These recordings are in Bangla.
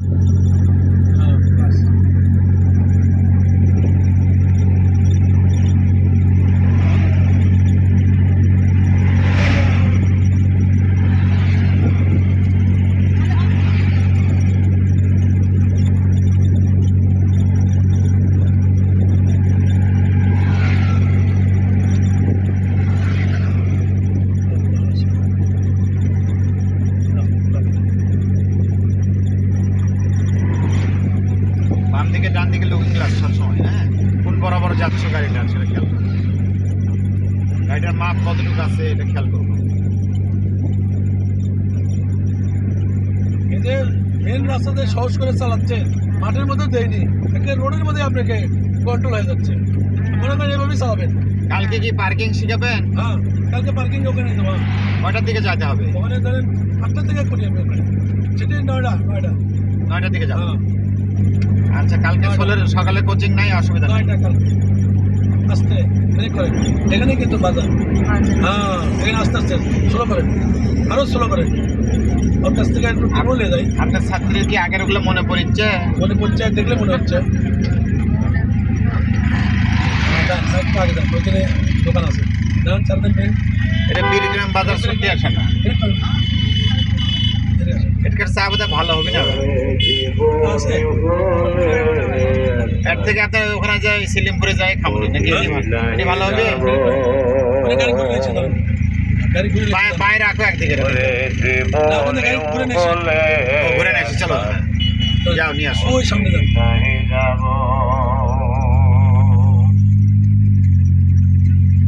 বাস। বাম দিকে ডান দিকে লুকিং গ্লাস সবসময়, হ্যাঁ? কোন বরাবর যাচ্ছ গাড়িটা সেটা খেয়াল করো। গাড়িটার মাপ কতটুকু আছে এটা খেয়াল করবো। এই যে মেন রাস্তাতে সহজ করে চালাচ্ছে, মাঠের মধ্যে দেয়নি, একটা রোডের মধ্যে আপনাকে কন্ট্রোল হয়ে যাচ্ছে। মনে করেন এভাবেই চালাবেন। কালকে কি পার্কিং শিখাবেন? হ্যাঁ, কালকে পার্কিং ওখানে দেওয়া, কয়টার দিকে যেতে হবে? ওখানে ধরেন 8টা থেকে করি আমি ওখানে, সেটাই 9টা 9টার দিকে যাবো। হ্যাঁ আচ্ছা, কালকে সকালে কোচিং নাই, অসুবিধা নাই। 9টা কালকে। আস্তে ব্রেক করেন, এখানে কিন্তু বাজার। হ্যাঁ, এখানে আস্তে আস্তে স্লো করেন, আরো স্লো করেন। ওর কাছ থেকে একটু বলে যাই। আপনার ছাত্রীর কি আগের ওগুলো মনে পড়ছে? মনে পড়ছে, দেখলে মনে হচ্ছে। একটু আগে যান, ওইখানে দোকান আছে, যান 4 দিন পেন। এটা বীরগ্রাম বাজার ছুটি আসে না। এটার চা বোধহয় ভালো হবে না। আছে এর থেকে আপনার ওখানে যাই সিলিমপুরে যাই খামুনি নাকি? এটি ভালো হবে। অনেক গাড়ি ঘুরে নিয়েছে, ধরুন গাড়ি ঘুরে নিয়েছে। বাইরে রাখো একদিকে রেখো। না, আমাদের গাড়ি ঘুরে নিয়েছে। ও, ঘুরে নিয়ে আসি, চলো যাও নিয়ে আসো। ওই সামনে যান।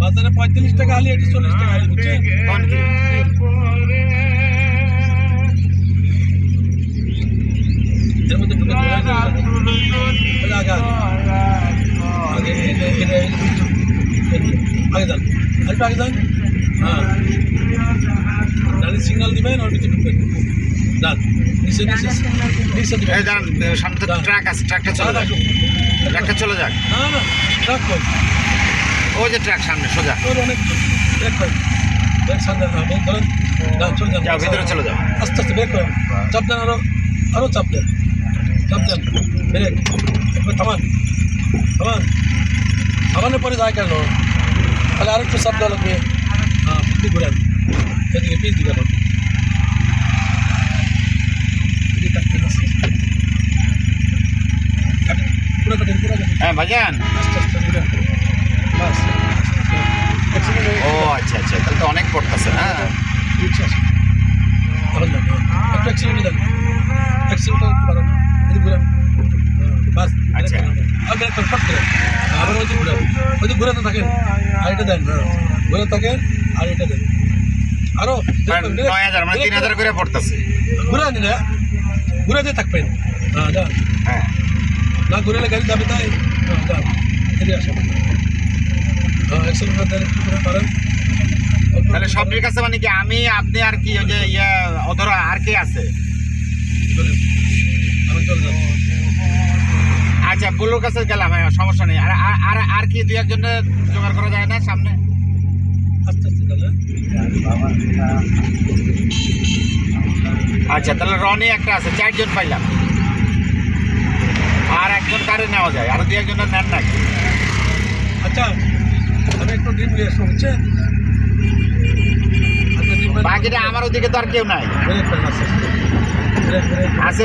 বাজারে 45 টাকা আলি, এটি 40 টাকা আলি, বুঝছেন? কোন কি? এর মধ্যে ঢুকে আগে আগে আগে যান, আরেকটু আগে যান। হ্যাঁ, গাড়ির সিগন্যাল দিবেন, ওর ভিতরে ঢুকবেন। যান নিচে নিচে নিচে দিবেন। এই দাঁড়ান, সামনে তো ট্রাক আছে, ট্রাকটা চলে যাক। ট্রাকটা চলে যাক। না না, ট্রাক কই? ওই যে ট্রাক সামনে সোজা। ওর অনেক ব্রেক করেন, ব্রেক সামনে না, ব্রেক ধরেন, যান চলে যান। যাও ভিতরে চলে যাও। আস্তে আস্তে ব্রেক করেন, চাপ দেন, আরো চাপ দেন, চাপ দেন, ব্রেক একবার থামান, থামান, থামানোর পরে যায় কেন? তাহলে আরেকটু চাপ দেওয়া লাগবে। হ্যাঁ, পিছনে ঘুরেন, এদিকে পিছ দিকে কেন? পুরো কাটেন, পুরো কাটেন, হ্যাঁ ভাইজান। আস্তে আস্তে ঘুরেন, বাস। ও আচ্ছা আচ্ছা, তাহলে তো অনেক পড়তেছে না। একটু অ্যাক্সিডেন্ট দেন, অ্যাক্সিডেন্ট পারেন, এদিকে ঘুরেন, বাস। আচ্ছা। আগে একটা ফট করে আবার ওই যে ঘুরেন, ওই যে ঘুরাতে থাকেন, আর এটা দেন, ঘুরে থাকেন, আর এটা দেন, আরো 9000 মানে 3000 করে পড়তেছে। ঘুরে আনি না, ঘুরে দিয়ে থাকবেন। হ্যাঁ যান, হ্যাঁ, না ঘুরেলে গাড়ি যাবে, তাই যান, এদিকে আসেন। হ্যাঁ, অ্যাক্সিডেন্ট দেন, একটু করে পারেন। তাহলে সবের কাছে মানে কি আমি, আপনি আর কি ওই যে অধরা আর কে আছে? আমি চলে যাব। আচ্ছা, বুলুর কাছে গেলাম, হ্যাঁ সমস্যা নেই। আর আর আর কি দুই একজনের জোগাড় করা যায় না সামনে? আস্তে আস্তে তাহলে আচ্ছা, তাহলে রনি একটা আছে, 4 জন পাইলাম। আর একজন কারে নেওয়া যায়, আর দুই একজনের নেন নাকি? আচ্ছা, আমি একটু ডিম নিয়ে আসবো, বুঝছেন? আচ্ছা, ডিম বাকিটা আমার ওদিকে তো আর কেউ নাই। ব্রেক করেন, আস্তে আস্তে ব্রেক ব্রেক আছে